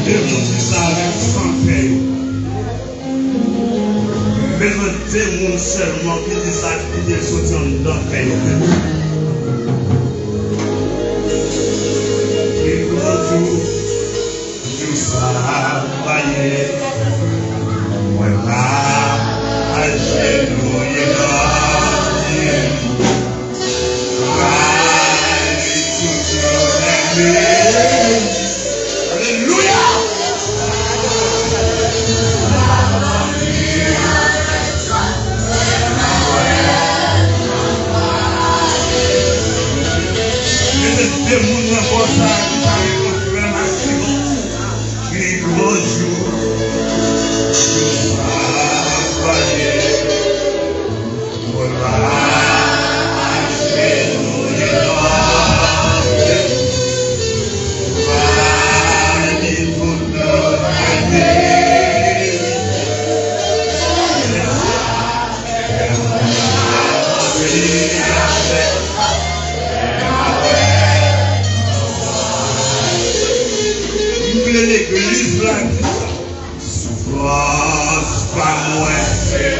démonter ça avec santé. Besoin de démons seulement qui dit ça, qui dit sortir en dedans de paix. Et quand tout ça vaillé, voilà, à genoux, Alléluia. L'église là, souffrance, pas moins, c'est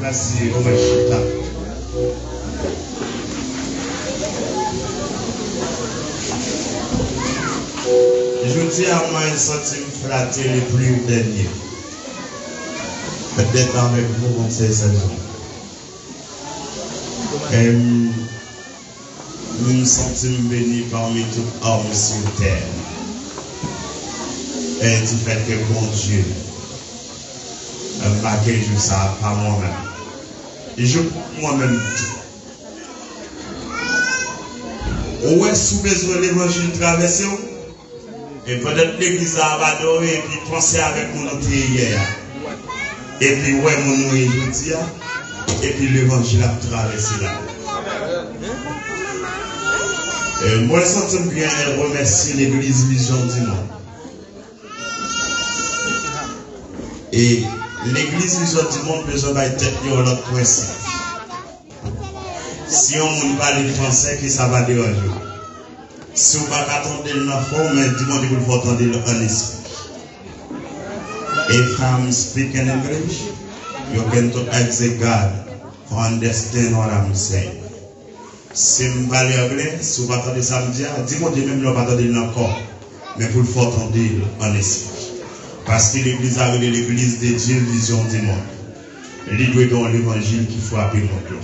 Merci, Omachita. Je dis à moi un sentiment flatté le plus dernier. Peut-être avec vous, on sait ça. Nous nous sentons bénis parmi toutes hommes sur terre. Et du fait que bon Dieu, un paquet de ça, pas moi-même. Et je moi-même tout. Ouais, sous besoin de l'évangile traversé, et peut-être l'église a abandonné, et puis penser avec mon autre hier. Et puis, ouais, mon nom est jeudi, et puis l'évangile a traversé là. Moi, je sens bien remercier l'église Vision du Monde. Et l'église Vision du Monde besoin d'être dans notre principe. Si on ne parle français, que ça va déranger. Si on ne va pas attendre le forme, mais du monde il faut attendre en esprit. If I'm speaking English, you can to ask God to understand what I'm saying. Si je parle anglais, si vous attendez samedi, dis-moi même ne pas attendre le corps, mais pour le faut attendre en esprit. Parce que l'église a l'église de Dieu, vision du monde. Il doit dans l'évangile qu'il faut appeler mon Dieu.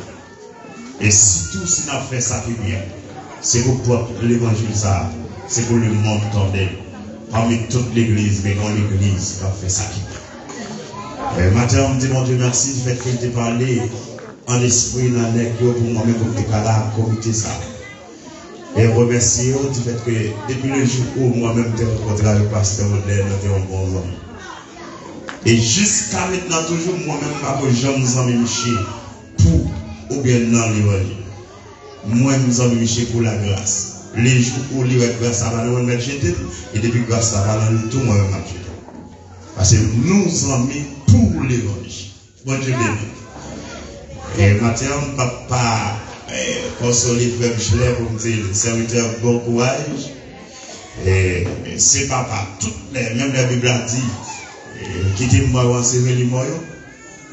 Et si tout ce qu'on a fait ça qui bien, c'est pour l'évangile ça, c'est pour le monde tendel. Parmi toute l'église, mais dans l'église qui a fait ça qui bien. Maintenant, on me dit mon Dieu merci du fait que tu parlé en esprit dans les pour moi-même pour te caler à comité ça. Et remercier du fait que depuis le jour où moi-même j'ai rencontré avec le pasteur Odel, nous étions un bon homme. Et jusqu'à maintenant, toujours moi-même, je me sens Michel pour ou bien dans l'évangile. Moi, je me sens Michel pour la grâce. Les jours où il y a grâce, ça va nous mettre jeter. Et depuis grâce, ça va nous tout moi-même jeter. Parce que nous sommes mis pour l'évangile. Bon Dieu béni. Et maintenant, papa. Consoler frère Michelet pour me dire, serviteur, bon courage. Et c'est papa, même la Bible a dit, qui dit moi, on s'est venu moi,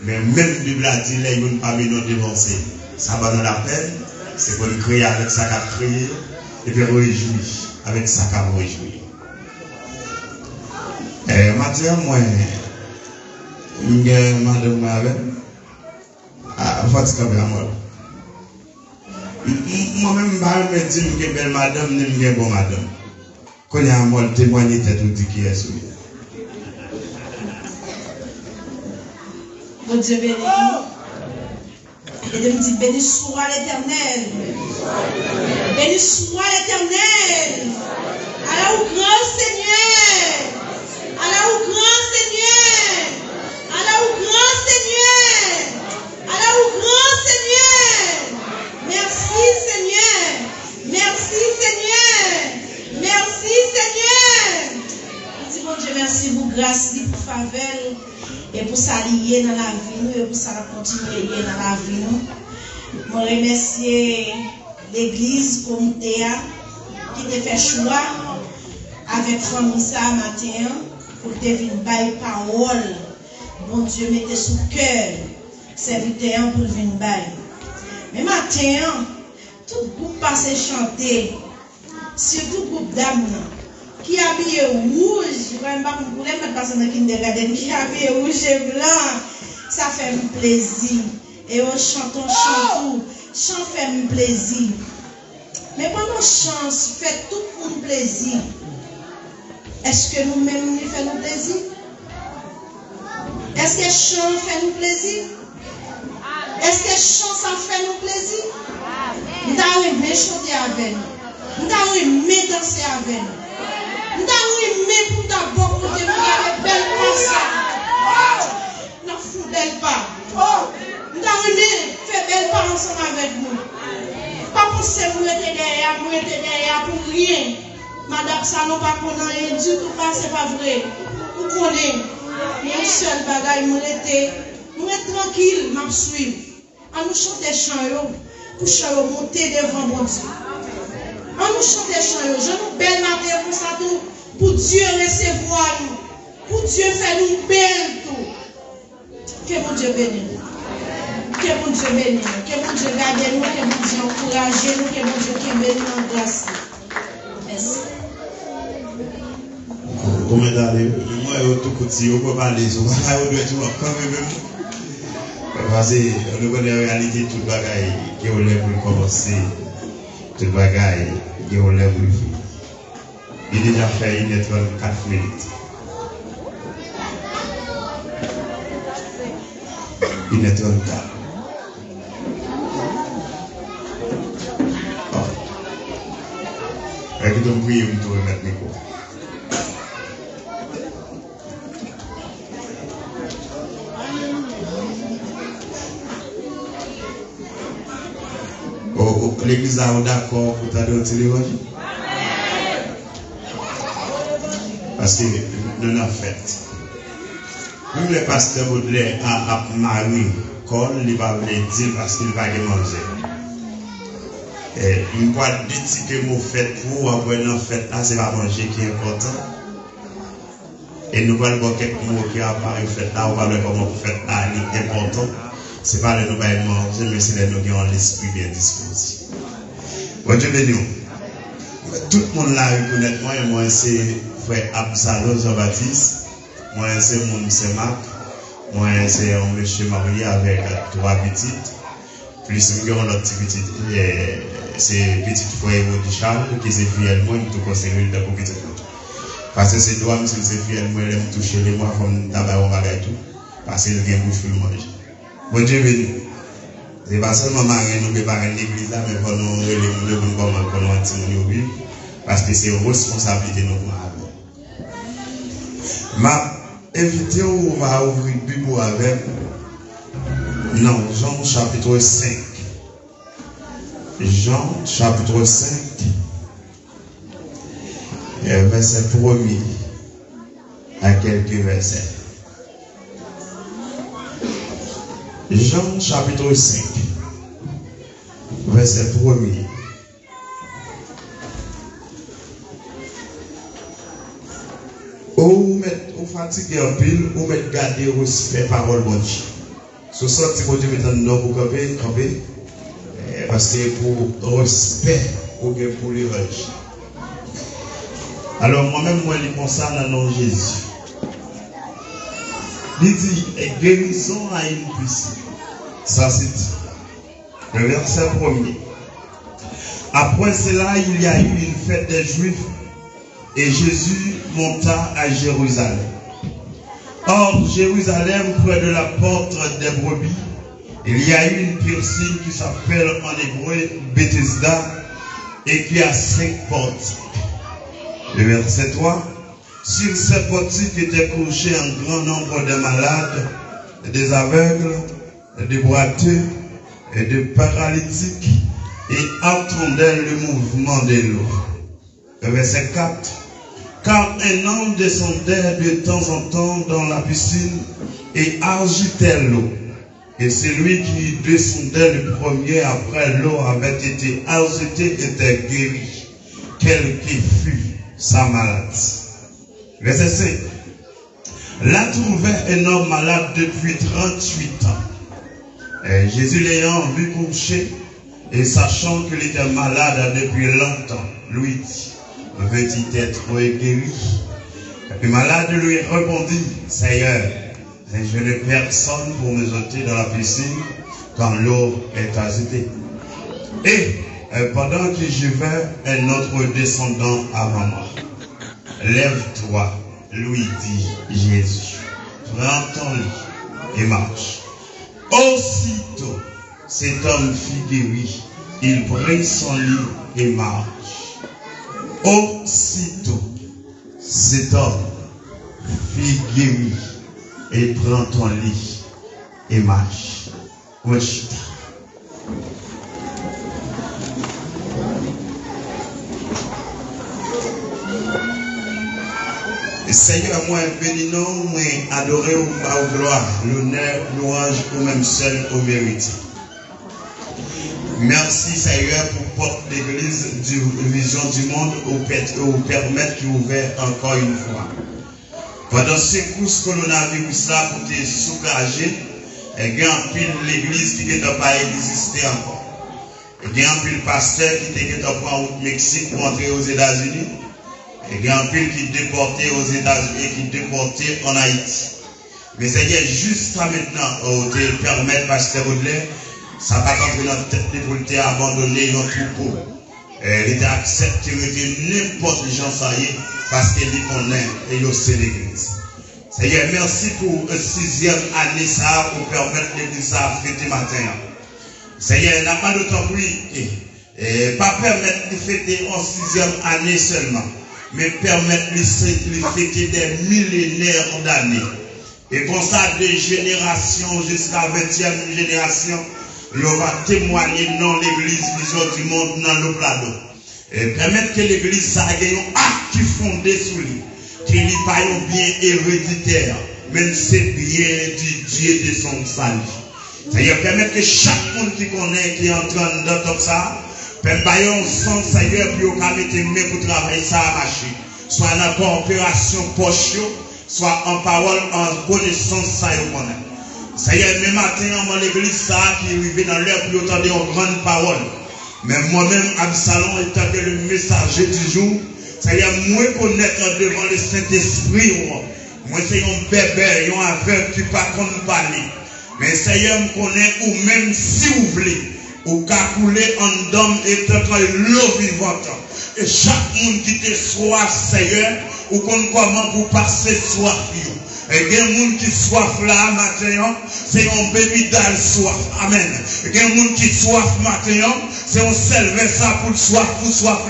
mais même la Bible a dit, là, il n'y a pas de divorcer. Ça va dans la peine, c'est pour nous créer avec ça qu'a créé, et puis réjouir avec ça qu'a réjouir. Maintenant, moi, madame, moi, moi-même, je me dis que belle madame, je me bon madame. Quand il y a un mot témoigner, tu dit qui est celui. Mon Dieu béni. Et de me dire, béni soit l'Éternel. Béni soit l'Éternel. Allah au grand Seigneur. Allah au grand Seigneur. Allah au grand Seigneur. Et pour ça, lier dans la vie, nous, et pour ça, continuer lier dans la vie, nous. Je remercie l'église, communauté, qui a fait choix avec famille ça matin pour te venir bailler parole. Bon Dieu, mettez sous cœur, serviteur pour venir bailler. Mais matin, tout groupe passe chanter, surtout groupe d'âmes qui habillé rouge, je ne sais pas pour les personnes qui regardent, qui habillé rouge et blanc, ça fait un plaisir. Et on chante, chant fait un plaisir. Mais pendant chant, fait tout pour nous plaisir. Est-ce que nous-mêmes nous faisons plaisir? Est-ce que chant fait nous plaisir? Est-ce que chant ça fait nous plaisir? Nous avons aimé chanter avec nous. Nous avons aimé danser avec nous. Nous avons aimé pour d'abord pour démarrer belle passe. Nous avons belle pas. Nous avons aimé faire belle pas ensemble avec nous. Pas pour se vous être derrière pour rien. Madame, ça n'a pas connu rien du tout, c'est pas vrai. Vous connaissez. Un seul bagage, nous sommes tranquilles, nous suivons. On nous chante des chants pour chanter monter devant mon Dieu. On nous chante des chants, je nous belle matin pour ça tout, pour Dieu recevoir nous, pour Dieu faire nous belle tout. Que mon Dieu bénisse nous. Que mon Dieu bénisse nous. Que mon Dieu garde nous, que mon Dieu encourage nous, que mon Dieu qui bénisse nous en grâce. Merci. Comment d'aller, moi, tout petit, on peut parler, on doit être quand même. Parce que nous connaissons la réalité, tout le bagaille qui est au lèvres pour commencer, tout le bagaille qui est au lèvres pour finir. Il a déjà fait 1h34 minutes. Il est 34. Avec ton bruit, on peut remettre le micro. L'église est d'accord pour t'adopter l'évangile. Parce que nous l'avons fait. Même le pasteur Baudelaire a marié, quand il va le dire parce qu'il va manger. Et une fois dit que nous fait pour avoir une fête là, c'est pas manger qui est important. Et nous allons voir quelques mots qui apparaissent fait là, on va voir comment vous faites là, il est important. Ce n'est pas le nous manger, mais c'est le nous qui ont l'esprit bien disposé. Bon Dieu béni. Tout le monde là reconnaît moi c'est frère Absalom Jean-Baptiste, moi c'est mon Marc, moi c'est un monsieur marié avec 3 petites, plus nous avons l'autre petite, c'est petite frère de Charles qui est fier moi, il tout conseiller de petite. Parce que c'est toi, monsieur, c'est fier moi, il aime toucher les moi comme tabac ou bagage tout, parce qu'il vient bouche pour le manger. Bon Dieu béni. C'est pas seulement marier nous préparer l'église là, mais pour nous le bon moment pour nous continuer parce que c'est une responsabilité de nous. Ma invité on va ouvrir le Bible avec non, Jean chapitre 5. Jean chapitre 5 verset 1 à quelques versets. Jean chapitre 5, verset 1. Ou fatigué en pile, ou mettre garder respect parole bon Dieu. Ce soir, si vous Dieu maintenant pour camper, parce que pour respect, pour l'évangile. Alors moi-même, moi, je pense ça dans le nom de Jésus. Il dit, guérison à une puissance. Ça c'est dit. Le verset 1er. Après cela, il y a eu une fête des Juifs et Jésus monta à Jérusalem. Or, Jérusalem, près de la porte des brebis, il y a eu une piscine qui s'appelle en hébreu Bethesda et qui a 5 portes. Le verset 3. Sur ces portiques étaient couchés un grand nombre de malades, des aveugles, des boiteux et des paralytiques et entendaient le mouvement de l'eau. Verset 4. Car un homme descendait de temps en temps dans la piscine et agitait l'eau. Et celui qui descendait le premier après l'eau avait été agité était guéri, quelle qui fut sa maladie. Verset 5. Là trouvait un homme malade depuis 38 ans. Et Jésus l'ayant vu coucher, et sachant qu'il était malade depuis longtemps, lui dit, veux-tu être guéri? Le malade lui répondit, Seigneur, je n'ai personne pour me jeter dans la piscine quand l'eau est agitée. Et pendant que je vais, un autre descendant avant moi. Lève-toi, lui dit Jésus. Prends ton lit et marche. Aussitôt, cet homme fut guéri. Il prit son lit et marche. Aussitôt, cet homme fut guéri. Et prends ton lit et marche. Weshita. Seigneur, moi béni non, moi adoré ou pas au gloire, l'honneur, louange ou même seul au mérite. Merci Seigneur pour porte l'église du vision du monde ou permettre qu'il ouvre encore une fois. Pendant ces courses coronavirus là pour te soulager, il y a un pile l'église qui n'est pas existé encore. Il y a un pile pasteur qui était au Mexique pour entrer aux États-Unis. Il y a un pile qui est déporté aux États-Unis et qui est déporté en Haïti. Mais Seigneur, juste maintenant, te permettre, pasteur Audley, ça va pas rentrer dans la tête pour te abandonner dans tout troupeau. Il t'a accepté n'importe les gens ça y est, parce qu'il connaît et il sait l'église. Seigneur, merci pour une 6e année ça, pour permettre l'église à fêter matin. Seigneur, n'a pas d'autant prier. Pas permettre de fêter en 6e année seulement, mais permettre de fêter des millénaires d'années. Et comme ça, de génération jusqu'à 20e génération, il va témoigner dans l'église vision du monde, dans le plateau. Et permettre que l'église ça ait un acte qui fondé sur lui, qu'il n'y ait pas un bien héréditaire, même c'est bien du Dieu de son salut. C'est-à-dire permettre que chaque monde qui connaît, qui est en train d'entendre ça, permettre un sens, Seigneur, pour qu'il mette pour travailler ça à marcher. Soit en coopération poche, soit en parole, en connaissance, ça y connaît. Seigneur, même matin, dans l'église, ça qui est arrivé dans l'heure pour entendre une grande parole. Mais moi-même, Absalom, étant que le messager du jour, Seigneur, moi connaître devant le Saint-Esprit, moi c'est un bébé, un aveugle qui ne peut pas parler. Mais Seigneur, me connaît, ou même si vous voulez, ou qu'à couler en d'homme et l'eau vivante. Et chaque monde qui te soif, Seigneur, ou qu'on comment pour passer soif. Et il y a des gens qui soif là maintenant, c'est un bébé d'al soif. Amen. Il y a des gens qui soif maintenant, c'est un selvé ça pour soif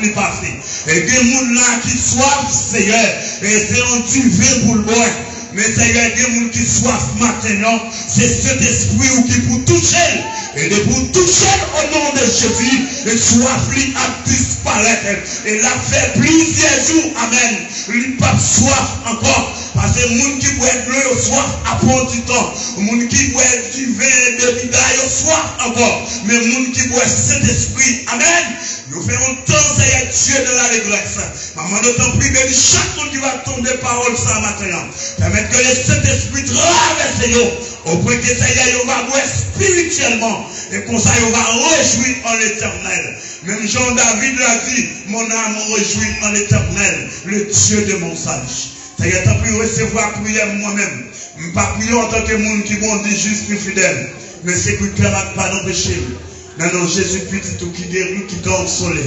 les passer. Et il y a des gens là qui soif, Seigneur, et c'est un duvet pour le boire. Mais Seigneur, il y a des gens qui soif maintenant, c'est cet esprit qui pour toucher. Et de pour toucher au nom de Jésus, et soif lui a disparaître. Et l'a fait plusieurs jours. Amen. Il n'a pas soif encore. Parce que les gens qui boivent de l'eau au soif apprend du temps. Les gens qui boivent du vin de vidaille au soif encore. Mais les gens qui boivent cet esprit. Amen. Nous faisons tant, Seigneur Dieu, de la régresse. Maman, nous t'en prie, bénis chaque monde qui va tomber parole ça maintenant. Permettre que le Saint-Esprit traverse nous. Au point que Seigneur, on va voir spirituellement. Et comme ça, on va réjouir en l'éternel. Même Jean-David l'a dit, mon âme réjouit en l'éternel, le Dieu de mon salut. Seigneur, t'as pu recevoir prière moi-même. Je ne pas prier en tant que monde qui m'ont dit juste et fidèle. Mais c'est que le cœur n'a pas d'empêcher. Non, Jésus-Christ, tout qui guérit, qui console.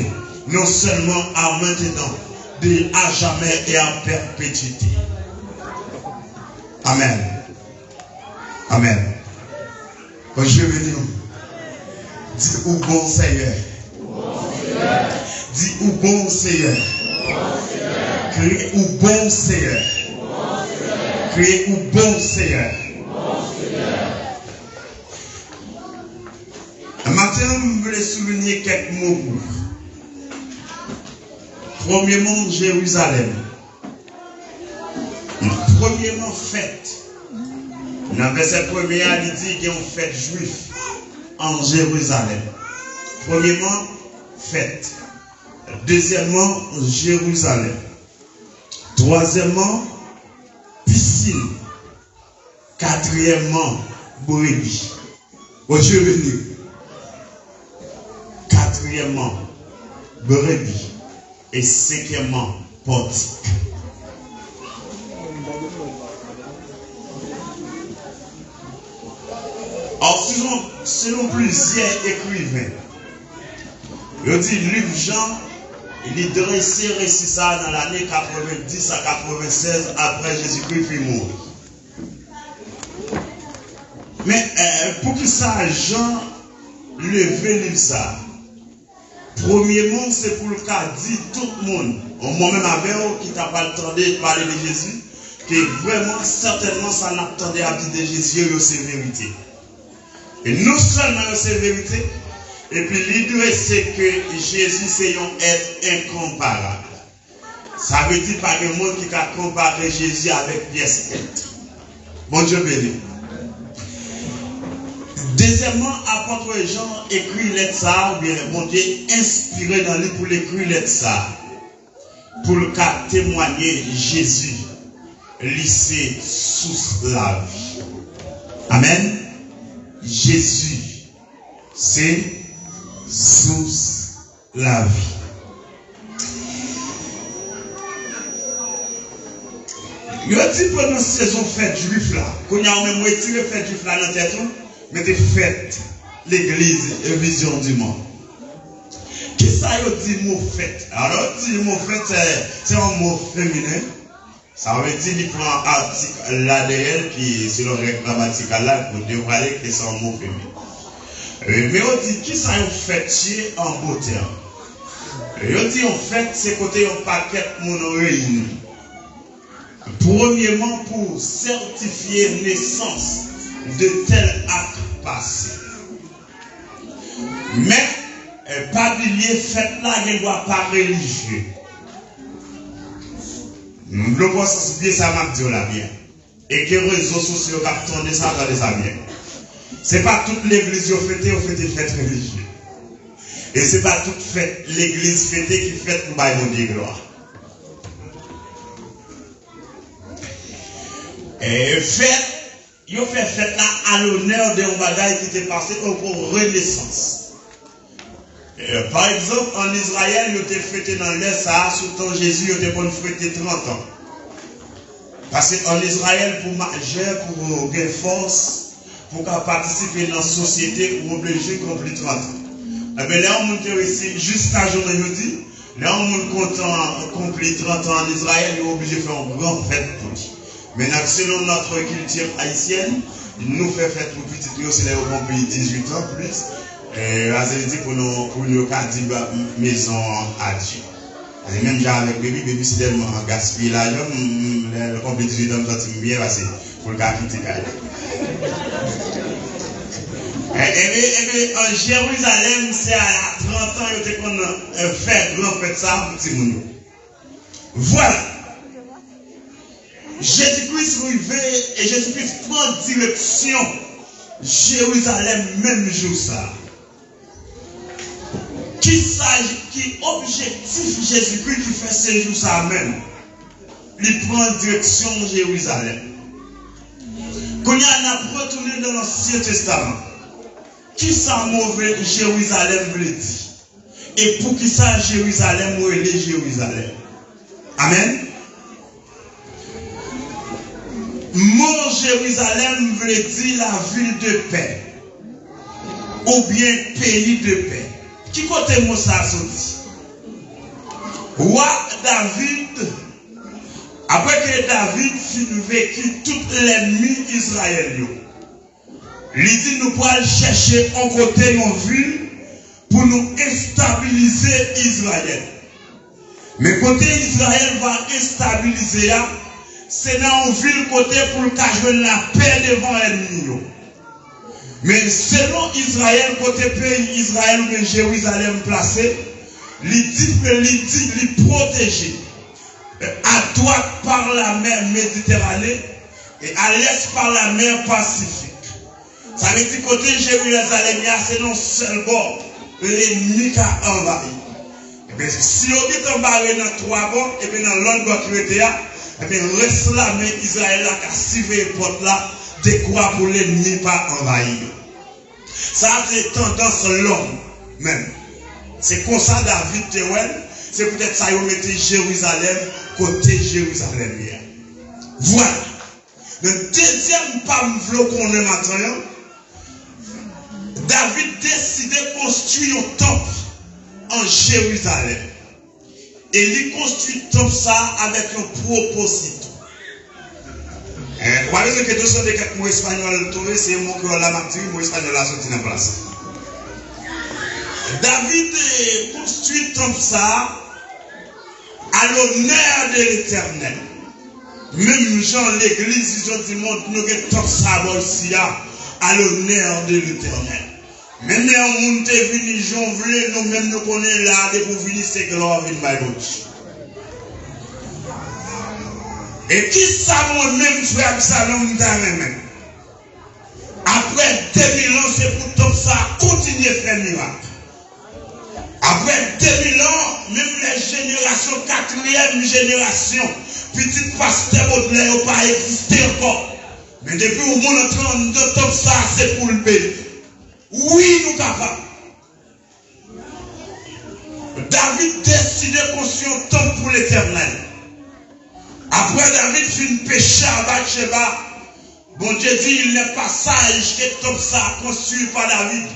Non seulement à maintenant, mais à jamais et en perpétuité. Amen. Amen. Quand je vais venir, dis où bon Seigneur. Dis où bon Seigneur. Criez où bon Seigneur. Criez où bon Seigneur. Un matin, je voulais souligner quelques mots. Premièrement, Jérusalem. Premièrement, fête. Dans le verset premier, il dit qu'il y a une fête juive en Jérusalem. Premièrement, fête. Deuxièmement, Jérusalem. Troisièmement, piscine. Quatrièmement, brebis. Au Dieu béni. Quatrièmement, brebis. Et cinquièmement, portique. Or, selon plusieurs écrivains, il dit Luc Jean, il est dressé récit ça dans l'année 90 à 96 après Jésus-Christ fut mort. Mais pour que ça, Jean levé livre ça. Premièrement, c'est pour le cas dit tout le monde, moi-même avec eux qui t'a pas entendu parler de Jésus, que vraiment, certainement, ça n'attendait à dire de Jésus, c'est vérité. Et non seulement c'est vérité, et puis l'idée c'est que Jésus c'est un être incomparable. Ça veut dire pas que le monde qui a comparé Jésus avec pièce tête. Bon Dieu béni. Deuxièmement, apôtre Jean écrit lettre ça, ou bien mon Dieu inspiré dans lui pour l'écrire lettre ça, pour le cas témoigner Jésus, lycée sous la vie. Amen. Jésus, c'est sous la vie. Il a dit pendant la saison fête juif là, qu'on a même retiré fête juif là dans la tête, mais c'est fête l'église et vision du monde. Qui ça dit mot fête? Alors, dit mot fête, c'est un mot féminin. Ça veut dire qu'il prend un article là derrière qui, selon la règle grammaticale là, pour dévoiler que c'est un mot féminin. Mais on dit qui ça a fait en beau terme. On dit en fait, c'est côté un paquet mon réuni. Premièrement, pour certifier naissance de tel acte passé. Mais, pas oublier, fête là, il ne doit pas religieux. Le bon sens bien ça m'a dit là bien. Et que les réseaux sociaux captent ça, regardez ça bien. C'est pas toute l'église qui fait des fêtes religieuses. Et c'est pas toute fête l'église fêtée qui fête pour bailler mon Dieu gloire. Et fête, ils ont fait fête là à l'honneur d'un bagage qui était passé pour renaissance. Par exemple, en Israël, ils ont fêté dans l'Est, sous le temps Jésus, ils ont fêté 30 ans. Parce qu'en Israël, pour majeur, pour gagner force, pour participer dans la société, ou obligé de accomplir 30 ans. Eh bien, là, on est ici, jusqu'à aujourd'hui, là, on est content d'accomplir 30 ans en Israël, ils sont obligés de faire une grande fête pour lui. Maintenant, selon notre culture haïtienne, nous faisons fête pour petit, nous, c'est là où on accomplit 18 ans plus. Dit pour nous dire maison à Dieu. Même avec bébé c'est tellement gaspillé l'argent, le complet 18 ans, je bien passé pour le cas quitter. En Jérusalem, c'est à 30 ans qu'on fait grand fête ça pour petit monde. Voilà. Jésus-Christ arrivé et Jésus-Christ prend direction Jérusalem même jour ça. Qui objectif Jésus-Christ qui fait ce jour ça même, il prend direction Jérusalem. Quand il y a retourné dans l'Ancien Testament, qui ça mauvais Jérusalem veut dire? Et pour qui ça Jérusalem ou les Jérusalem? Amen. Mot Jérusalem veut dire la ville de paix ou bien pays de paix. Qui côté mot ça sorti? Roi David, après que David fut vécu toute l'ennemi Israël, il dit nous pouvons chercher en côté une ville pour nous stabiliser Israël. Mais côté Israël va stabiliser, c'est dans une ville côté pour le cacher la paix devant l'ennemi. Mais selon Israël, côté pays Israël ou Jérusalem placé, il dit protéger. à droite par la mer Méditerranée et à l'est par la mer Pacifique. Ça veut dire côté Jérusalem, c'est non seul bord, l'ennemi qui a envahi. Et bien, si on est embarqué dans trois bords, et bien dans l'autre bord qui était là, et bien reste là, mais Israël a cassé les portes là, de quoi pour l'ennemi pas envahir. Ça, c'est tendance l'homme même. C'est comme ça David Tewel, c'est peut-être ça qu'il mettait Jérusalem côté Jérusalem hier. Voilà. Le deuxième pamphlet qu'on est maintenant, David décide de construire un temple en Jérusalem. Et il construit un temple ça avec un proposito. Vous voyez ce que tous les quelques mots espagnols trouvent, c'est un mot que la matière, mot espagnol a sorti dans la place. David construit comme ça à l'honneur de l'Éternel. Même Jean, l'église, ils ont dit, nous avons ça aussi à l'honneur de l'Éternel. Même les gens qui sont venus, nous-mêmes nous connaissons là, de pour venir, c'est gloire in my bouche. Et qui savent même frère Absalom même. Après 2000 ans, c'est pour tout ça continuer à faire miracle. Après 2000 ans, même les générations, 4e génération, petit pasteur Baudelaire n'a pas existé encore. Mais depuis au monde en train de tout ça, c'est pour le pays. Oui, nous capables. David décide de construire un temple pour l'Éternel. Après David finit péché à Bathsheba, bon Dieu dit il n'est pas sage que tout ça construit par David.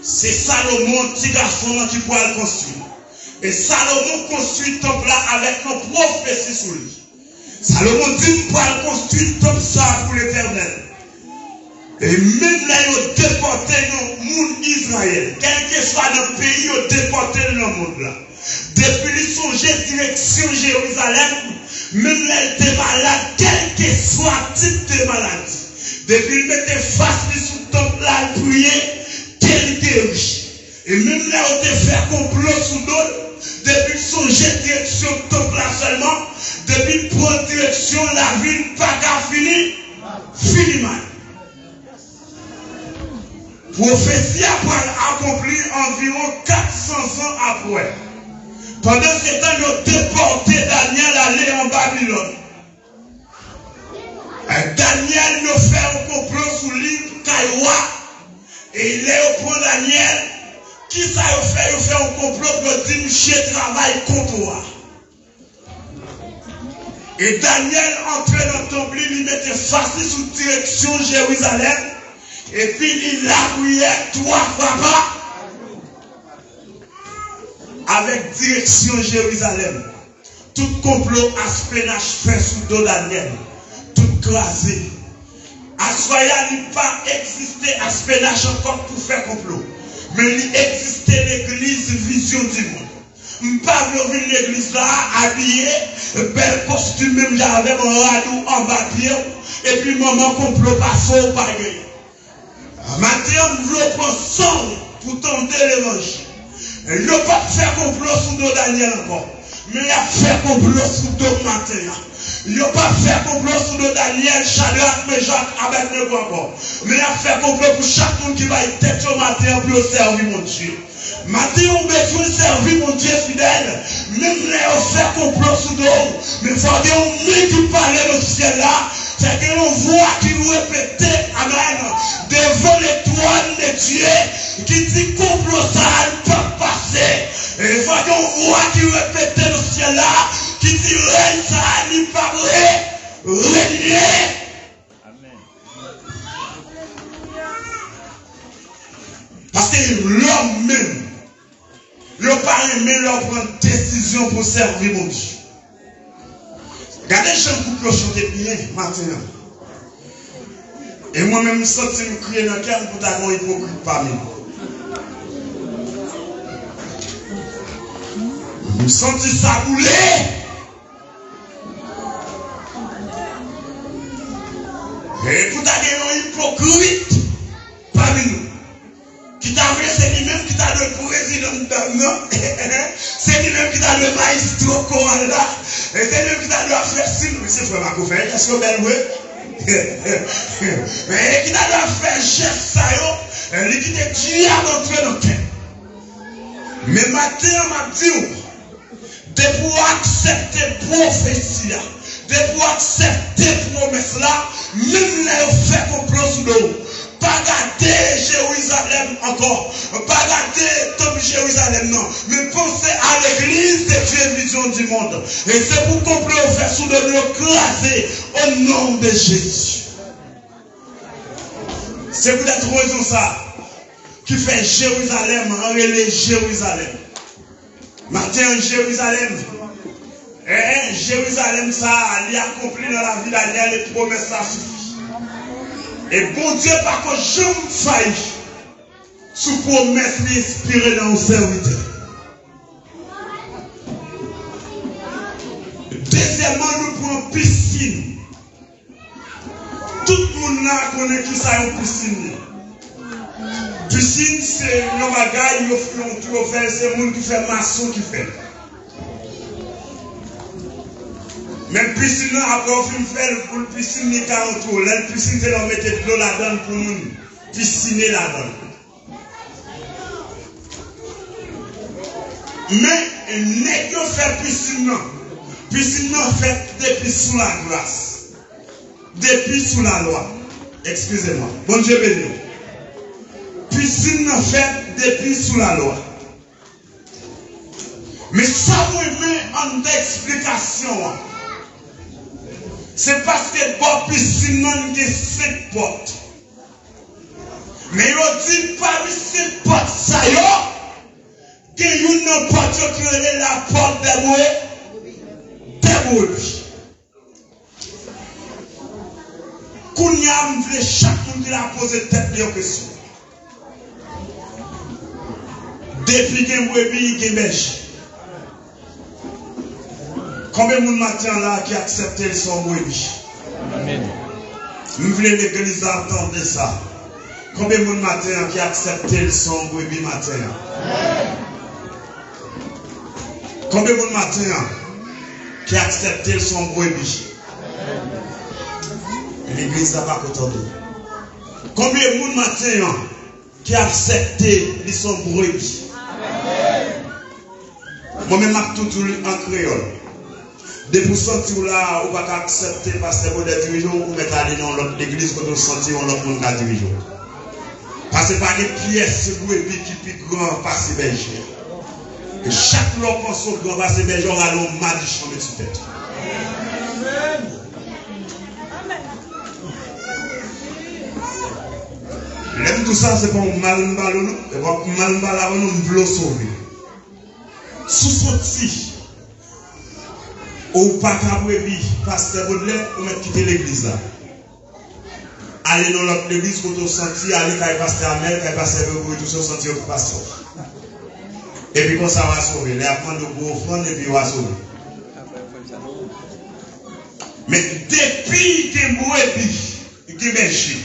C'est Salomon, petit garçon qui pourra le construire. Et Salomon construit le temple là avec nos prophéties sur lui. Salomon dit qu'il pourra construire le temple ça pour l'Éternel. Et même là, ils ont déporté le monde Israël. Quel que soit le pays, ils ont déporté le monde là. Depuis qu'ils sont direction Jérusalem, même là, ils étaient malades, quel que soit le type de maladie. Depuis qu'ils mettaient face sur le temple là, ils priaient, quel guérit. Et même là, ils ont fait complot sous d'autres. Depuis qu'ils sont direction le temple là seulement, depuis qu'ils prennent direction la ville, pas qu'à finir, fini mal. Prophétie a accompli environ 400 ans après. Pendant ce temps, ils ont déporté Daniel aller en Babylone. Daniel nous fait un complot sous l'île Kaïwa. Et il est au point Daniel. Qui ça fait? Il fait un complot pour dire monsieur travaille contre toi. Et Daniel entrait dans le temple, il mettait face sous direction Jérusalem. Et puis il a prié 3 fois avec direction Jérusalem. Tout complot aspénage fait sous dos Daniel. Tout crasé. Assoya n'a pas existé aspénage encore pour faire complot. Mais il existait l'église vision du monde. Je ne pas vu l'église là, habillée, bel costume, même j'avais mon radou en bas pied. Et puis maman complot pas faux, pas gagné. Maintenant, nous prenons sang pour tenter l'évangile. Il n'a pas fait complot sous dos Daniel encore. Mais il a fait complot sous dos Matthieu. Il n'a pas fait complot sous dos Daniel, Shadrach, Meshach, Abednego encore. Mais il a fait complot pour chaque monde qui va être tête au matin pour servir mon Dieu. Matthieu, on besoin de servir mon Dieu fidèle. Même les fait complot sous dos. Mais il faut dire, on met qui parle dans ce ciel là. C'est que l'on voit qui nous répétait, amen, devant les trônes de Dieu, qui dit complot ça ne peut pas passer. Et il faut qu'on voit qui répétait dans ce ciel là, qui dit règne ça ne peut pas régner. Amen. Parce que l'homme même, il n'a pas aimé leur prendre décision pour servir mon Dieu. Regardez, je coupe le chanter bien maintenant. Et moi-même, je sens me crier dans le cœur pour avoir un hypocrite parmi nous. Je sens ça bouler. Et pour avoir un hypocrite parmi nous. Qui t'a fait, c'est lui-même qui t'a le président d'Amnon, c'est lui-même qui a le maestro là, et c'est lui qui a le faire signe, c'est frère Macoufet, est-ce que belle oui? Mais qui a le faire geste ça, lui qui est Dieu à l'entrée dans le cœur. Mais maintenant, m'a dit, de pouvoir accepter prophétie, de pouvoir accepter promesse là, même les fait complot sous l'eau. Pas garder Jérusalem encore, pas garder Tom Jérusalem non, mais penser à l'église des Dieu vision du monde. Et c'est pour complot faire sous le écraser au nom de Jésus. C'est peut-être raison ça qui fait Jérusalem, enrêler Jérusalem. Maintenant, Jérusalem, Jérusalem, ça, il a accompli dans la vie dernière les promesses, ça suffit. Et bon Dieu, par contre, je me faille sous promesse inspirée dans le serviteur. Deuxièmement, nous prenons piscine. Tout le monde là connaît qui ça une piscine. Piscine, c'est un bagage, c'est le monde qui fait maçon qui fait. Même piscine, après, on fait pour le piscine, il y a autour. La piscine, c'est leur mettre de l'eau là-dedans pour nous pisciner là-dedans. Mais, n'est-ce qu'on fait piscine, non? Piscine, non, fait depuis sous la grâce. Depuis sous la loi. Excusez-moi. Bon Dieu béni. Piscine, non, fait depuis sous la loi. Mais ça vous met en explication. C'est parce que bon piscine non a 7 portes. Mais il dit parmi ces portes ça yo, que une porte qui est la porte des brebis. Kounya m'vle chaque monde qui a posé tête de question. Depuis que brebis qui bêche. Combien de monde matin là qui accepte son brebis? Amen. Nous voulons l'église entendre ça. Combien de monde matin qui accepte son brebis matin? Amen. Combien de monde matin qui accepte son brebis? L'église n'a pas entendu. Combien de monde matin qui accepte son brebis? Moi-même, je suis tout en créole. De vous sentir là, vous ne pouvez pas accepter parce que vous êtes dirigeant, vous mettez aller dans l'autre église pour vous sentir l'autre monde qui dirigeant. Parce que pas des pièces qui plus grand parce que berger. Et chaque lot pense au grand parce que berger on a l'homme magicien de toute tête. L'aime tout ça, c'est pour mal ballon, et pour mal ballon, nous voulons sauver. Sous sorti. Ou pas qu'à brebis, pasteur Baudelaire, ou mettre quitter l'église là. Allez dans l'autre église, pour te sentir, allez quand il passe à mer, quand il passe à Bébou, tout ça, sentir au pasteur. Et puis, quand ça va sauver, les apprendre de gros offrandes, et puis il va sauver. Mais depuis que brebis, qui berger,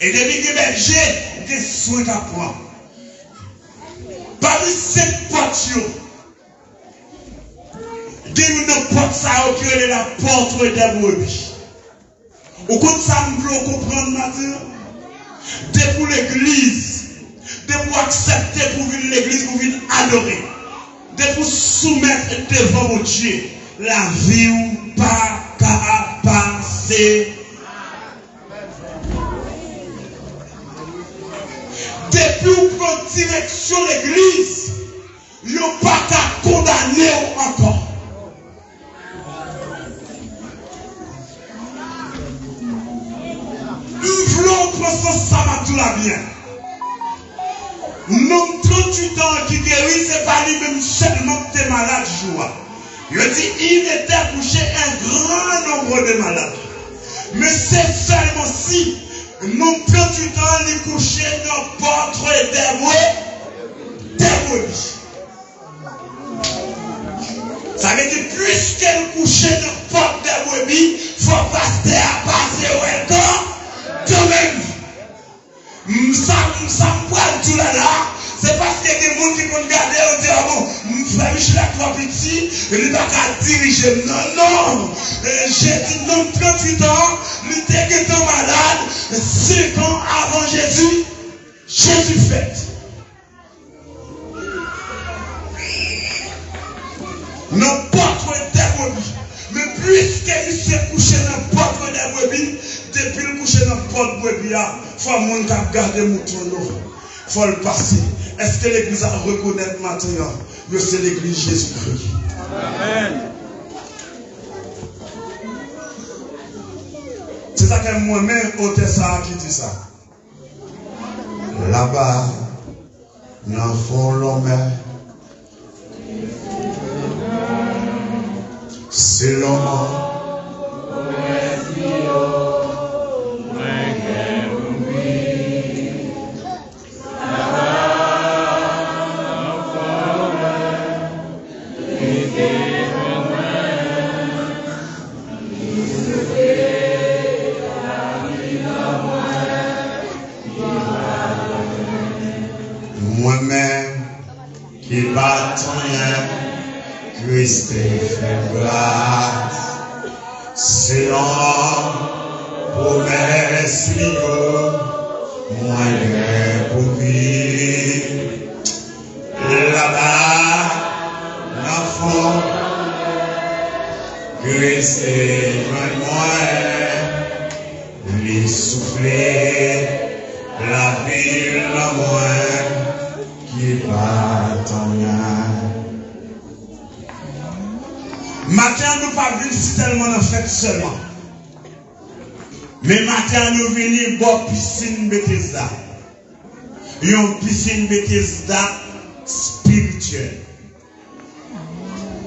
et depuis que berger, des soins à prendre. Parmi cette porte, dis-nous dans porte ça qui est la porte des brebis. Au compte ça, nous voulons comprendre maintenant. Dès pour l'église, dès pour accepter pour venir l'église, pour venir adorer, dès pour soumettre devant mon Dieu, la vie ou pas qu'à passer. Depuis où prend direction l'église, il n'y a pas qu'à condamner encore. Nous voulons prendre ça tout la bien. Nous 38 ans qui guérit, ce n'est pas lui-même seulement que tu es malade, joie. Il dit, il était couché un grand nombre de malades. Mais c'est seulement si nous 38 ans, il couché dans porte des brebis. Ça veut dire, puisqu'elle couchait dans porte des brebis, il faut passer à passer au temps. Quand même, ça me prend tout là, C'est parce qu'il y a des gens qui vont garder et dire, ah bon, frère Michel a trois petits, il n'est pas qu'à diriger. Non. J'ai dit non, 38 ans, il était malade, 5 ans avant Jésus fait. N'importe des brebis. Mais puisqu'il s'est couché dans le porte des brebis, depuis le coucher dans le porte des brebis, il faut que les gens gardent le mouton. Il faut le passer. Est-ce que l'église a reconnaître maintenant que c'est l'église Jésus-Christ? Amen. C'est ça que moi-même, auteur ça qui dit ça. Là-bas, dans le fond l'homme, c'est l'homme. Moi-même qui bâton Christ fait grâce, c'est l'homme promesse moyen pour vivre là-bas, l'enfant Christ est moyen, lui souffler la ville moins qui bat en matin, nous pas venir tellement en fête seulement. Mais matin, nous venons boire piscine Bethesda. Une piscine Bethesda spirituelle.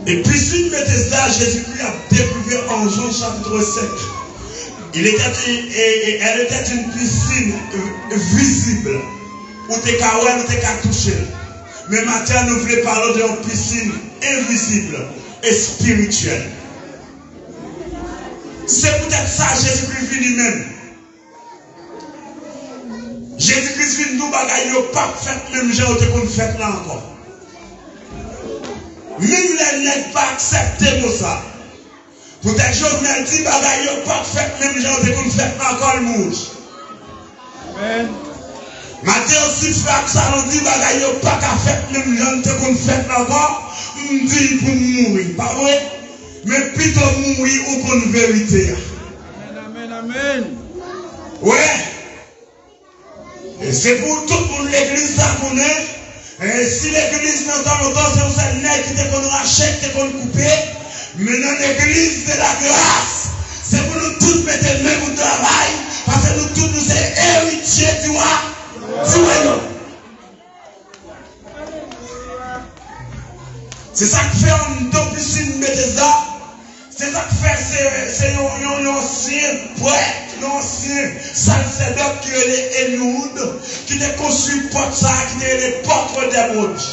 Et piscine Bethesda, Jésus-Christ a découvert en Jean chapitre 5. Elle était une piscine visible. Où tu es touché. Mais maintenant, nous voulons parler d'une piscine invisible et spirituelle. C'est peut-être ça, Jésus-Christ vit lui-même. Jésus-Christ vit nous bagaille, pas fait même gens qu'on fait là encore. Même les nègres pas accepté pour ça. Peut-être Jovenel dit bagaille, pas fait même gens qu'on fait encore le mouche. Amen. Matthieu aussi frère ça nous dit bagaille pas qu'à faire même gens qu'on fait encore, on dit pour mourir, pas vrai? Mais plutôt mourir ou pour une vérité. Amen, amen. Ouais. Et c'est pour tout le monde l'église ça qu'on est. Et si l'église n'entend longtemps, c'est un nègre qui te qu'on rachète, te qu'on coupe. Mais dans l'église de la grâce, c'est pour nous tous mettre le même travail. Parce que nous tous nous sommes héritiers du roi. C'est ça que fait en piscine Bethesda. C'est ça que fait, c'est un ancien prêtre, un ancien sacerdoce qui est les Eliud, qui a construit porte ça, qui est les portes des brebis.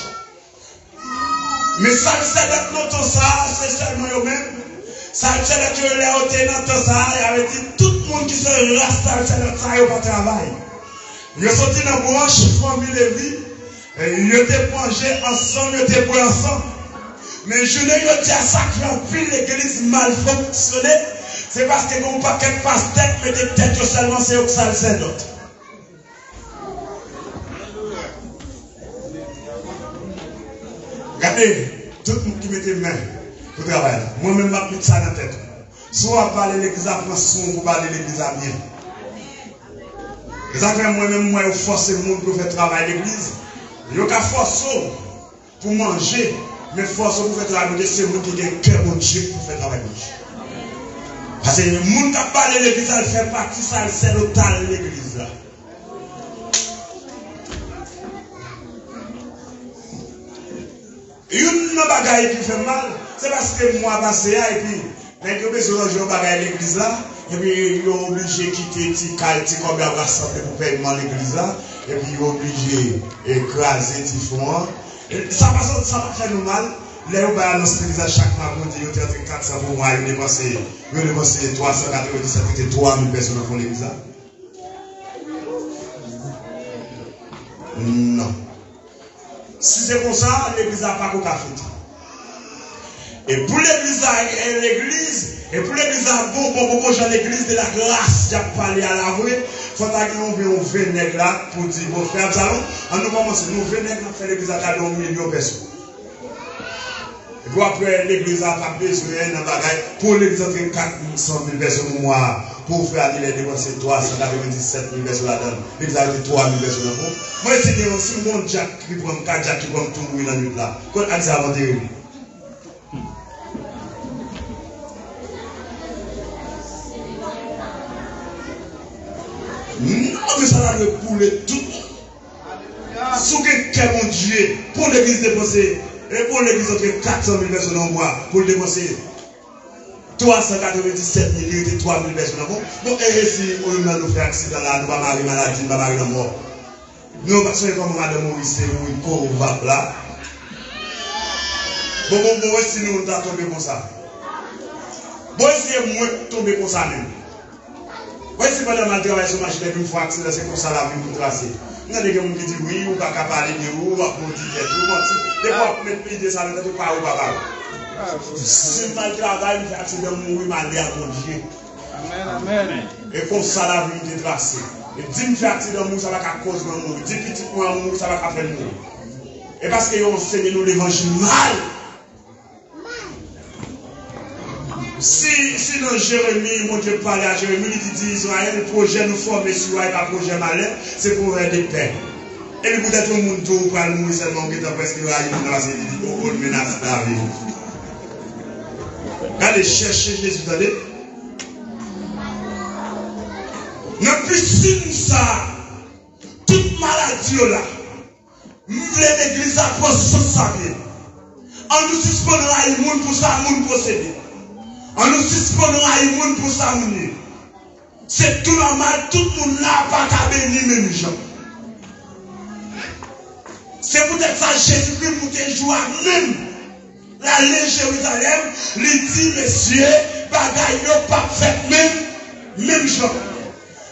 Mais sacerdoce non ça, c'est seulement eux-mêmes. Sacerdoce qui est les hôtels dans ça, il avait dit tout le monde qui se reste sacerdoce ça, il n'a pas de travail. Ils sont sortis dans la branche, famille Lévi, ils étaient plongés ensemble, ils étaient pris ensemble. Mais je ne dis à ça que l'église mal fonctionnée, c'est parce que mon paquet de pastèques, mais des têtes seulement, c'est eux que ça le sait d'autres. Regardez, tout le monde qui met les mains pour travailler. Moi-même, je vais ça dans la tête. Soit parler l'église à son, ou parler l'église à bien. Exactement, moi-même, moi, je force le monde pour faire travailler l'église. Il y a qu'à forcer pour manger, mais force pour faire travailler l'église, c'est le monde qui a un cœur bon Dieu pour faire travailler l'église. Parce que le monde qui a parlé l'église, elle fait partie, ça, c'est l'hôtel de l'église. Une bagaille qui fait mal, c'est parce que moi, passé là, et puis, mais que besoin de jouer bagaille l'église là, et puis il est obligé de quitter Tika, comme il a rassemblé pour paiement l'église là, et puis il est obligé d'écraser Tifon. Ça va faire nous mal. Là, on va annoncer l'église à chaque mois, on dit qu'il y a 400 pour moi, il a dépensé 397 et 3000 personnes dans l'église là. Non. Si c'est comme ça, l'église n'a pas qu'au café. Et pour l'église, et pour l'église, bon, j'ai l'église de la grâce, j'ai parlé à la vraie. Il faut que nous venions là pour dire, bon frère, nous nous commençons, nous venons à faire l'église à 1 million de personnes. Et puis après, l'église n'a pas besoin d'un bagage. Pour l'église, il y a 400 000 personnes au mois. Pour faire les dépenser 397 000 personnes là-dedans. L'église a été 3 000 personnes. Moi, c'est si mon Jack qui prend 4 Jack qui prend tout le monde dans la nuit là. Quand on a dit avant de réunir. Non, mais ça va pour tout. Si vous avez mon Dieu, pour l'église dépenser, et pour l'église, il y a 400 000 personnes en bois, pour dépenser 397 000, il y a 3 000 personnes en bois. Donc, et si on nous fait accident là, nous ne marier maladie, nous ne marier mort. Nous, parce que comme Madame Maurice, nous courons là. Bon, si nous sommes tombés comme ça. Bon, si nous sommes tombés comme ça même. Oui, si madame a travaillé sur ma machine, une fois accident, c'est comme ça la vie pour tracer. Il y a des gens qui disent oui, ou pas parler de vous, ou pas dire tout. Des fois, mettre pays de ça, on ne peut pas ou pas. Si mal travail, il fait accident, mourir, mal à mon Dieu. Amen. Et comme ça la vie est tracée. Et 10 fait accident, ça va à cause de mourir. 10 petits points, ça va faire mourir. Et parce qu'ils ont enseigné nous l'évangile mal. Si dans Jérémie, mon Dieu parlait à Jérémie, il dit Israël, le projet nous former sur un projet malin, c'est pour faire des paix. Et le peut-être le monde tout pour mourir seulement qui est presque il dit on menace la vie. Allez chercher Jésus, allez. Ne piscine ça, toute maladie là, l'église a posé ça. On nous suspendra le monde pour ça, le monde procéder. On nous suspendra le monde pour ça. C'est tout normal, tout le monde n'a pas qu'à bénir même gens. C'est peut-être ça Jésus-Christ pour te jouer même. La lèvre Jérusalem, il dit, messieurs, bagaille n'a pas fait même gens.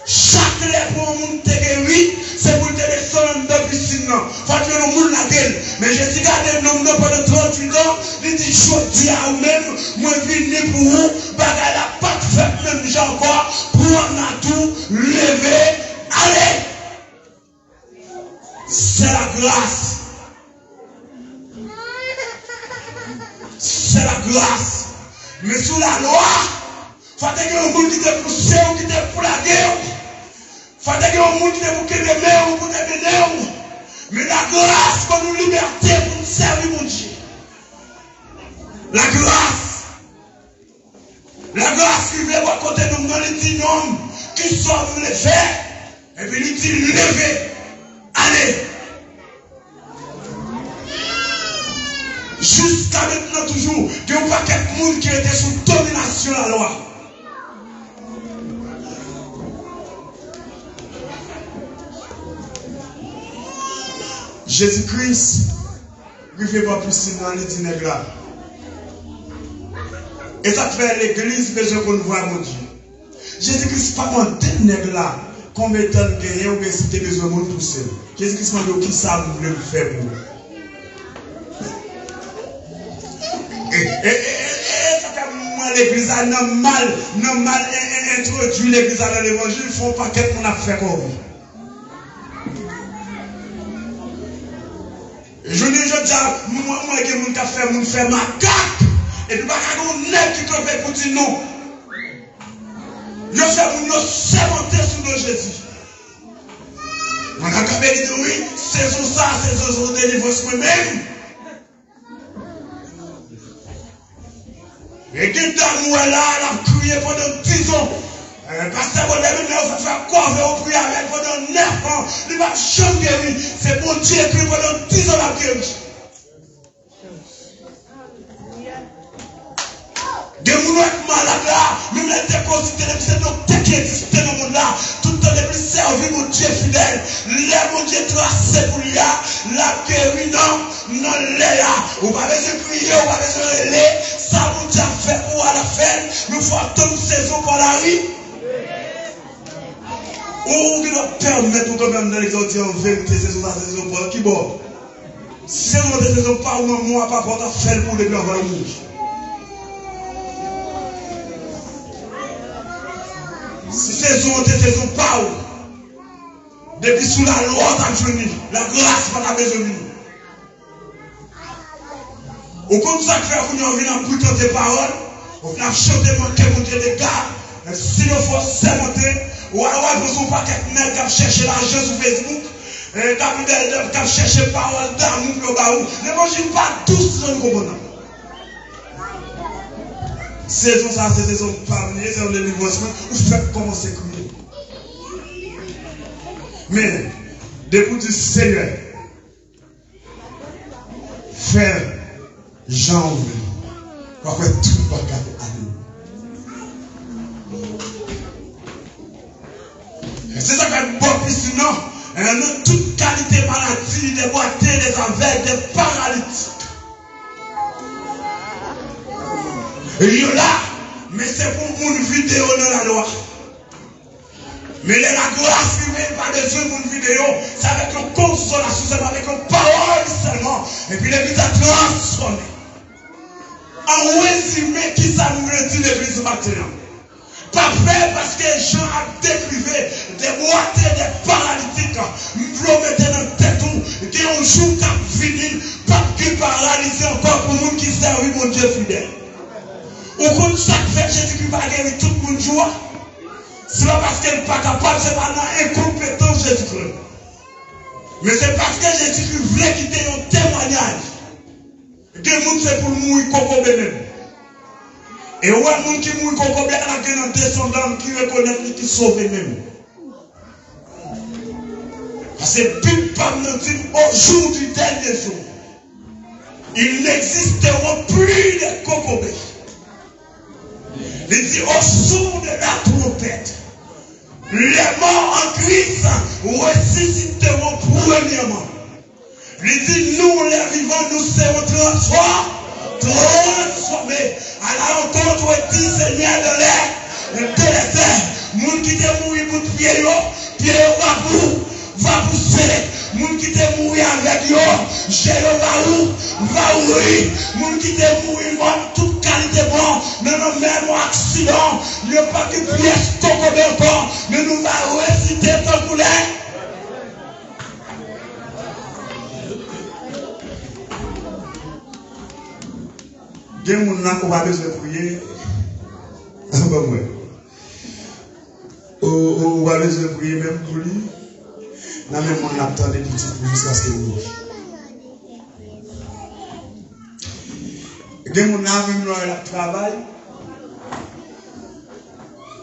Chaque lèvre pour un monde te guéri, c'est pour te descendre de piscine. Faut que le monde la gueule. Mais Jésus garde le nom pendant 38 ans, il dit, je dis à vous-même, moi venu pour vous, bagaille n'a pas fait même gens encore, pour en tout, lever, allez. C'est la grâce. C'est la grâce. Mais sous la loi, il faut que le monde qui te pousse ou qui te pour la guerre. Il faut que le monde qui te pour que ou pour te bénir. Mais la grâce pour nous liberté pour nous servir mon Dieu. La grâce. La grâce qui vient à côté de nous dans les petits noms qui sauvent les faire. Et puis il dit levez. Allez. Jusqu'à maintenant toujours, il n'y a pas quelqu'un monde qui était sous domination de la loi. Jésus-Christ, il ne fait pas plus dans les ténèbres là. Et ça fait l'église, besoin qu'on voit mon Dieu. Jésus-Christ, pas mon ténèbres là. Combien de temps gagné ou bien si tu as besoin de monde tout seul. Jésus-Christ m'a dit qui ça vous voulez faire pour vous. Et ça fait l'église a normal introduit l'église dans l'évangile, il ne faut pas qu'on a fait comme vous. Je dis, moi, qui fait ma carte, et puis, pas qu'on n'est qui te fait pour dire non. Je fais pour nous sémenter sous nos Jésus. On a quand même dit oui, c'est ça, c'est ça, délivrance moi-même. Et qui d'amour là, elle a crié pendant 10 ans. Parce que vous avez fait quoi, vous priez avec pendant 9 ans. Il va jamais guérir. C'est bon Dieu qui pendant 10 ans la guéri. Des gens malades là, même les dépositaires, c'est docteurs qui existent dans le monde là. Tout le temps, les servir mon Dieu fidèle. Les mon Dieu tracé pour lui, la guéri non, là. Vous pas besoin de prier, vous pas besoin de relais. Ça mon Dieu a fait pour à la fin. Nous faisons toute une saison par la rue. Ou qui doit permettre quand même dans l'exaudience en vérité, c'est sur la saison pour qui bon. Si on ne te pas ou moi, pas pour faire pour les blancs vers le rouge. Si c'est on te pas ou, depuis sous la loi, la grâce pas la besoin de nous. Au compte ça que fait qu'on vient pour tes paroles, on vient chanter mon Dieu des gars, si le faut s'inventer, ou alors on ne sont pas quelqu'un qui a cherché l'argent sur Facebook. Quand chercher parole d'amour pour baou, n'imagine pas tous ce qu'on comprend. Saison ça, c'est saison parmi, c'est un délivrement, vous faites commencer à crier. Mais, depuis du Seigneur, faire Jean, quoi que tout va garder à nous. C'est ça qui est bon, puis sinon, toute qualité de maladie, des boiteux, des aveugles, des paralytiques. Il y a là, mais c'est pour une vidéo dans la loi. Mais la grâce qui vient pas de Dieu pour une vidéo, c'est avec une consolation, c'est avec une parole seulement. Et puis l'église a transformé. En résumé, qui ça nous dit l'église maintenant? Pas fait parce que Jean a décrivé des boiteux, des paralytiques. Nous mettons dans la tête où il y a un jour qui a fini, pas qui paralysé encore pour nous qui servent mon Dieu fidèle. Au compte ça fait Jésus-Christ va guérir tout le monde joie. Ce n'est pas parce qu'elle n'est pas capable, c'est pas incompétent Jésus-Christ. Mais c'est parce que Jésus-Christ voulait quitter un témoignage. Que le monde c'est pour mourir comme même. Et ouais, les gens qui mourent comme bien dans un descendant qui reconnaît qui sauve même. Parce que la Bible parle au jour du dernier jour, il n'existera plus de cocobé. Il dit au son de la trompette, les morts en Christ ressusciteront premièrement. Il dit nous les vivants nous serons transformés à la rencontre du Seigneur de l'air, de la terre. Moun qui te mourir pour pied va pousser. Moun qui te mourir avec yo, va ouvrir. Moun qui te mourir toute qualité bon, mais non même accident, il n'y a pas que pièce cocobé encore, mais nous va réciter ton poulet. Il y a des gens qui ont besoin de prier. On va besoin de prier même pour lui. Là même on attend des petits pour jusqu'à ce qu'il bouge. Il y a des gens qui travaillent.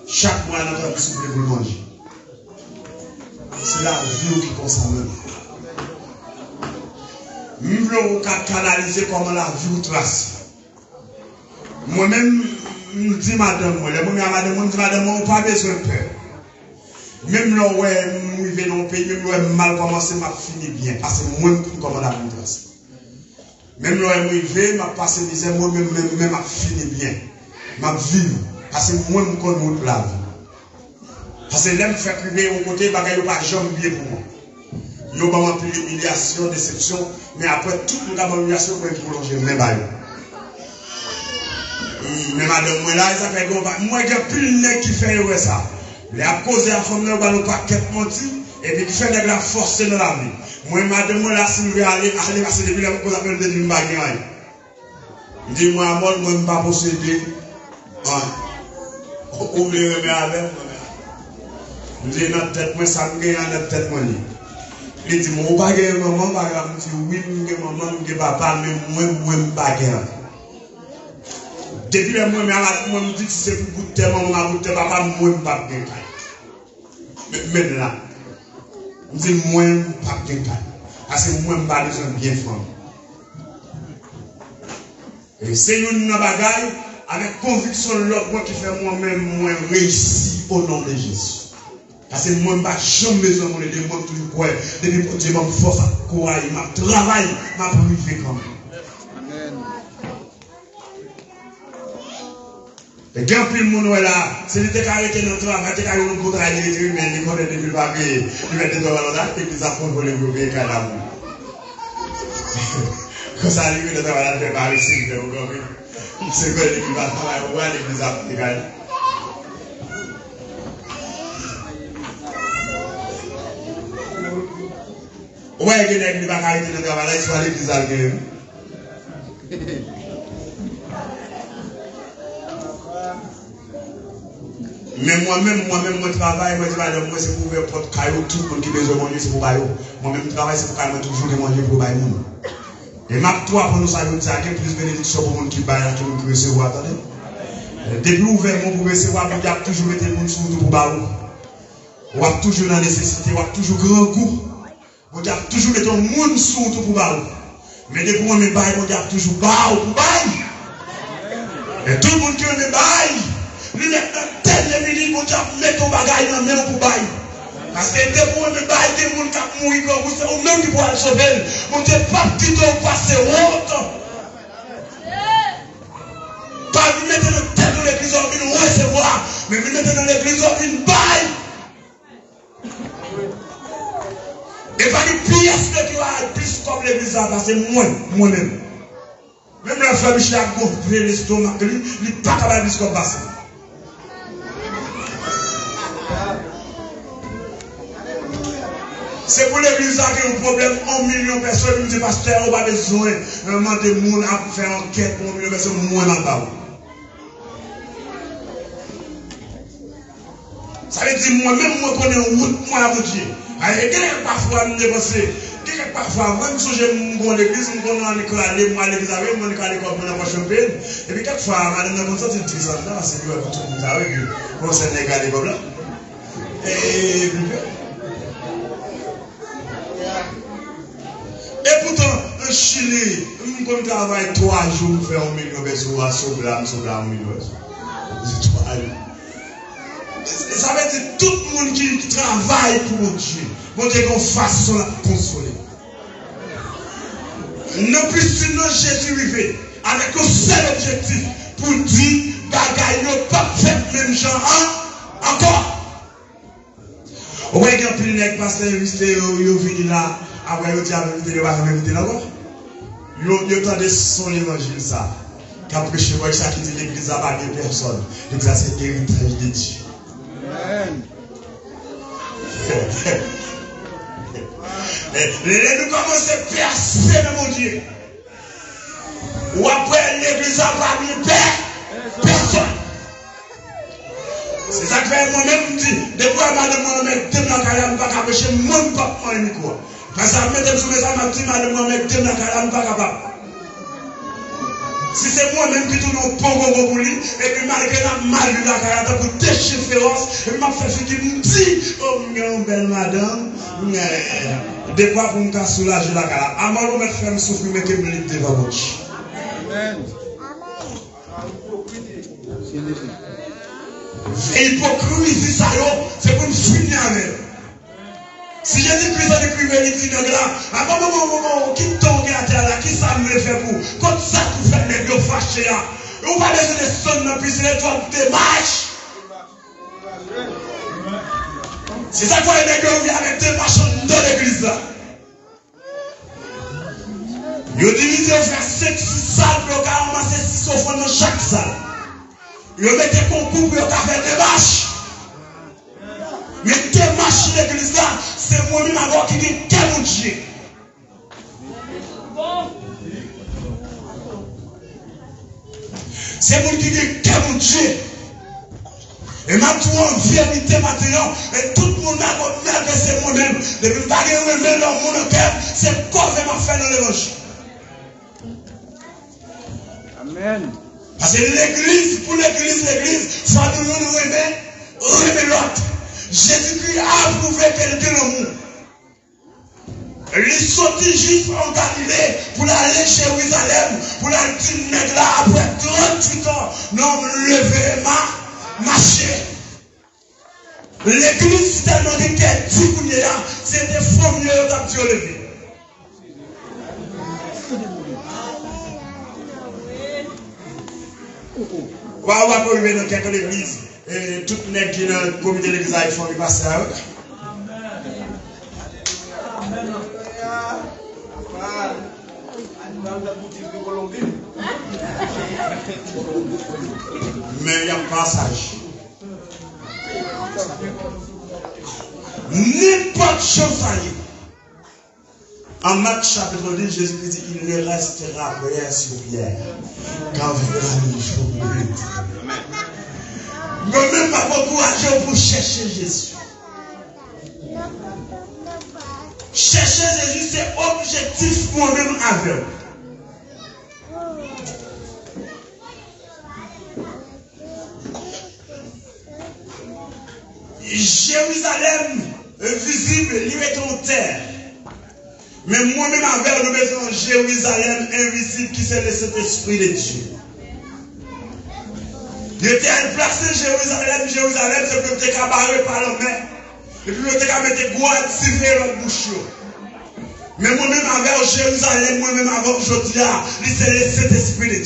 Chaque mois, on a besoin de souffler pour manger. C'est la vie qui concerne. Nous voulons canaliser comment la vie trace. Moi-même, je dis madame, on n'a pas besoin de peur. Même là où je vais dans le pays, même là où je mal commencé, je finis bien. Parce que moi, je comment la vie trace. Même là où je vais, je passe misère, moi-même, je finis bien. Je vis. Parce que moi, je connais la vie. Parce que là, je fais priver au côté, je ne vais pas jamais bien pour moi. Je vais pas plus d'humiliation, déception, mais après toute l'humiliation, je vais prolonger mes bails. Mais madame, moi là, ça fait que moi, il y a plus de nez qui fait ça. Il a causé à femme, il n'y a pas de menti, et puis qui fait de la force dans la vie. Moi, madame, moi là, si je vais aller passer depuis la cause appelle de une baguette. Il dit, moi, je ne vais pas posséder. Oubliez mes avec. Il dit, notre tête, moi, ça me gagne notre tête, moi. Il dit, mon baguette, maman, baguette, je dis, oui, maman, je papa, mais moi, baguette. Depuis le moment où je me dis que c'est pour goûter, maman, goûter, papa, moi, je ne pas bien. Mais là, je dis, moi, je ne pas bien. Parce que moi, je ne pas bien fort. Et c'est une bagaille avec conviction de l'autre qui fait moi-même, moi, réussi au nom de Jésus. Parce que moi, je ne vais jamais besoin de moi, moi, toujours quoi. Depuis que Dieu m'a force à courage, m'a travail, m'a privé quand même. Et quand plus le monde est là, c'est des arrêté notre travail, c'est carré notre travail, mais il connaît depuis le papier, il met des dollars là, et puis ça prend pour les groupes et cadavres. Quand ça arrive, le travail de Paris, c'est quoi l'équipe va travailler, ou à l'église africaine. Ouais, il y a des gens qui arrêtent de travailler, ils sont à l'église africaine. Mais moi-même, moi travaille, moi c'est pour ouvrir porte caillou, tout le monde qui a besoin de manger, c'est pour bailler. Moi-même, je travaille, c'est pour qu'il y ait toujours de manger pour bailler. Et ma toi, pour nous saluer, il y a plus de bénédictions pour le monde qui baille, pour le monde qui recevoir. Attendez. Depuis ouvert, pour recevoir, il y a toujours été le monde sur tout pour bailler. On a toujours la nécessité, on a toujours grand goût. On a toujours été le monde sur tout pour bailler. Mais depuis moi, je baille, on a toujours baille pour bailler. Et tout le monde qui me baille. Lui met dans telle minute pour mettre ton bagage dans la main pour bailler. Parce que des fois, me bailler, des gens qui mourir comme vous, ou même qui pourraient sauver. Mon Dieu, pas petit temps passer autant. Pas lui mettre dans telle dans l'église, on vient recevoir. Mais lui mettre dans l'église, on vient bailler. Et pas de pièce qui va plus comme l'église, parce que moi-même. Même la femme qui a gonflé l'estomac, il n'est pas capable de se passer. C'est pour l'église qui a un problème, 1 million de personnes qui me disent, pasteur, on n'a pas besoin de demander monde à faire enquête pour 1 million de personnes, moins dans le bas. Ça veut dire, moi-même, moi, je connais une route, moi, à Dieu. Et parfois, je me dépenser. Parfois, moi, je suis à l'église, je suis à l'école, je suis à l'église, je suis à l'école, je suis à l'école. Et puis, quelquefois, madame, je suis à l'église, parce que je suis à l'école. Et pourtant, en Chili, on travaille 3 jours pour faire 1 million de personnes, à sauver 1 million de personnes. Ça veut dire tout le monde qui travaille pour Dieu. Bon Dieu, qu'on façon la consoler. Non plus sinon Jésus arrivé avec un seul objectif pour dire bagaille ne pas fait même genre encore. Ouais, il y a plus de parce que vous venez là, après vous avez invité le bateau, invité là-bas. Vous entendez son évangile ça. Qui a prêché, moi, ça qui dit l'église à pas de personne. L'église c'est l'héritage de Dieu. Nous commençons à percer dans mon Dieu. Ou après l'église a pas de personne. C'est ça que moi-même dit. Depuis madame Mohamed, je ne peux pas empêcher mon papa moi micro. Parce que mesdames sous mes amis, dit madame Mohamed, je ne peux pas capable. Si c'est moi-même qui tourne au pongo pour lui, et puis malgré la mal de la carrière pour déchiffrer, et puis m'a fait ce qu'il me dit, oh mon belle madame, des fois pour me soulager la carrière. À moi, je me fais souffrir, mais que me livre devant moi. Amen. Et l'hypocrisie, ça c'est pour me finir avec. Si Jésus-Christ a écrit il dit là, à un moment, qui tombe à terre là, qui ça me fait pour? Quand ça tu fais les deux fâchés là, et on va laisser des sons dans puis les toi des marches. C'est ça qu'on est négocié avec des marches dans l'église là. Ils ont divisé, on fait 5-6 salles, pour ramasser 6 offrandes dans chaque salle. Ils ont mis des concours pour faire des marches. Mais des marches dans l'église là, c'est moi-même encore qui dit quel mon Dieu. C'est moi qui dit quel mon Dieu. Et maintenant, en vérité, maintenant, et tout le monde a compris que c'est moi-même. Depuis que je ne vais pas mon cœur, c'est quoi que je fait dans l'évangile. Amen. Parce que l'église, pour l'église, il faut nous aimer l'autre. Jésus-Christ a prouvé qu'elle était l'amour. Il est sorti juste en Galilée pour aller chez Jérusalem, pour aller dire là après 38 ans. Non, lever marcher. L'église tellement dit qu'elle dit c'est des formules d'actions levées. On va arriver dans quelques églises. Et tout le monde qui est dans le comité de l'église, il faut y passer à eux. Mais il y a un passage. N'importe chose à lui. En Marc chapitre 10, Jésus dit qu'il ne restera rien sur Pierre. Car vraiment, je vous prie. Moi-même, ma beaucoup à Dieu pour chercher Jésus. Chercher Jésus, c'est objectif moi-même avec. Jérusalem visible, lui est en terre. Mais moi-même avec nous mettons Jérusalem invisible qui c'est le Saint-Esprit de Dieu. Il était placé Jérusalem, c'est pour te cabaret par la main. Et puis il était mettre guard siffler l'autre bouche. Mais moi-même avec Jérusalem, moi-même avec aujourd'hui, c'est le Saint-Esprit de Dieu.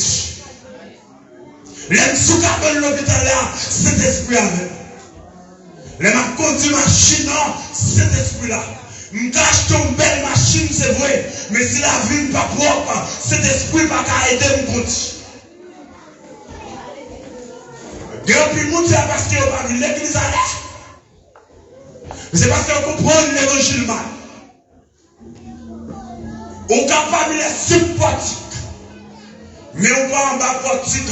Les sous-cabins de l'hôpital là, Saint-Esprit avec. Les conduits machine, cet esprit-là. M'cache ton belle machine, c'est vrai. Mais si la vie n'est pas propre, cet esprit ne va pas aider me conduire. Et puis, nous, c'est parce qu'on va vivre l'église à l'air. C'est parce qu'on comprend l'évangile mal. On est capable de les sympathiques. Mais on va en bas portique.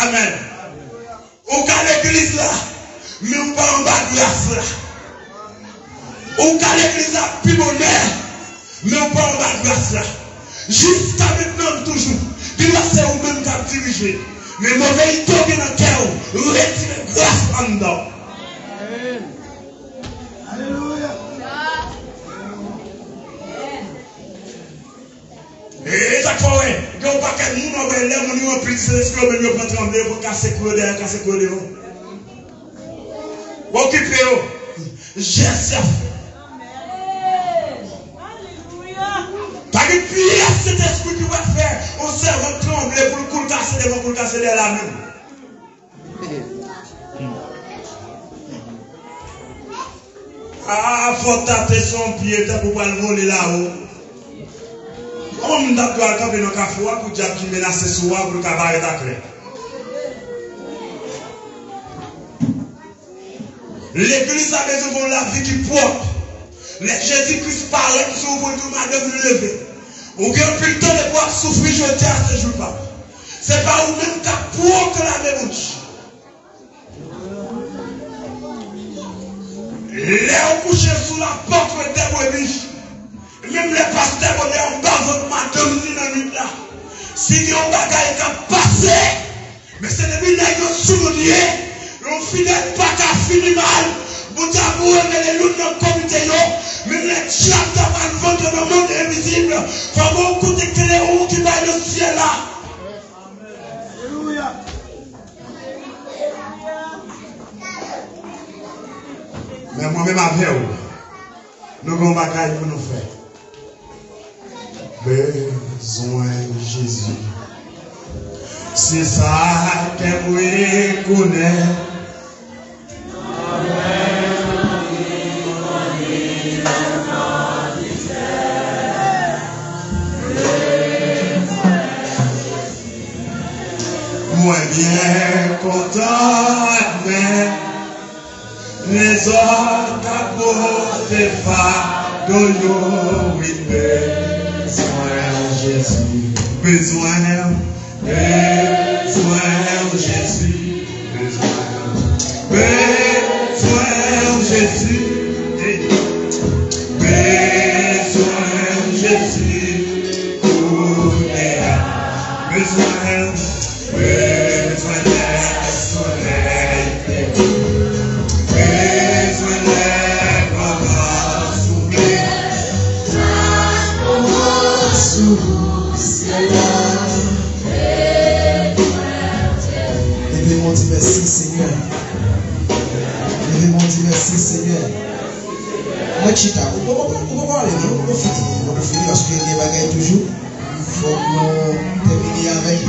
Amen. On a l'église là, mais on va en bas de glace là. On a l'église là, puis bonheur, mais on va en bas de glace là. Jusqu'à maintenant, toujours, il va c'est vous-même qui a dirigé. Mais mauvais idée qui est dans le cœur, retirez grâce en dedans. Alléluia. Et chaque fois, il n'y a pas qu'un monde qui est là, on a pris ce esclave, mais on peut trembler pour casser le cœur derrière, casser le cœur devant. Occupez-vous. J'ai ça. Parce que puis, cet esprit qui va faire, on sert à trembler pour le coup casser devant, pour le casser derrière la même. Ah, faut taper son pied pour pas le voler là-haut. On doit camper dans le café pour dire qu'il menace sur moi pour le cabaret d'accueil. L'église a besoin de la vie qui propre. Jésus-Christ paraît sur vous pour madame lever. On gagne plus le temps de pouvoir souffrir jeter à ce jour-là. Ce n'est pas vous-même qui proclamez mon Dieu. Les couchés sous la porte des brebis. Même les pasteurs vont dire en bas votre madame dynamique là. Si il y a un bagage qui a passé, mais c'est depuis que vous souvenez, on finit pas qu'à finir mal. Vous avez les loups dans le comité, mais les diables dans le ventre dans le monde invisible. Il faut beaucoup de clairons qui va dans le ciel là. Alléluia. Mais moi-même avec vous, nous avons un bagage pour nous faire. Besoin de Jésus. C'est ça que vous connaissez. Moi bien content, mais les autres apportent fardeau, oui, besoin Jésus, besoin Jésus, besoin Jésus, besoin Jésus, besoin soleil, besoin Levez-moi dit merci Seigneur. Levez-moi dit merci Seigneur. Moi chita, on peut pas aller, on peut finir parce qu'il y a des bagages toujours. Il faut nous terminer avec.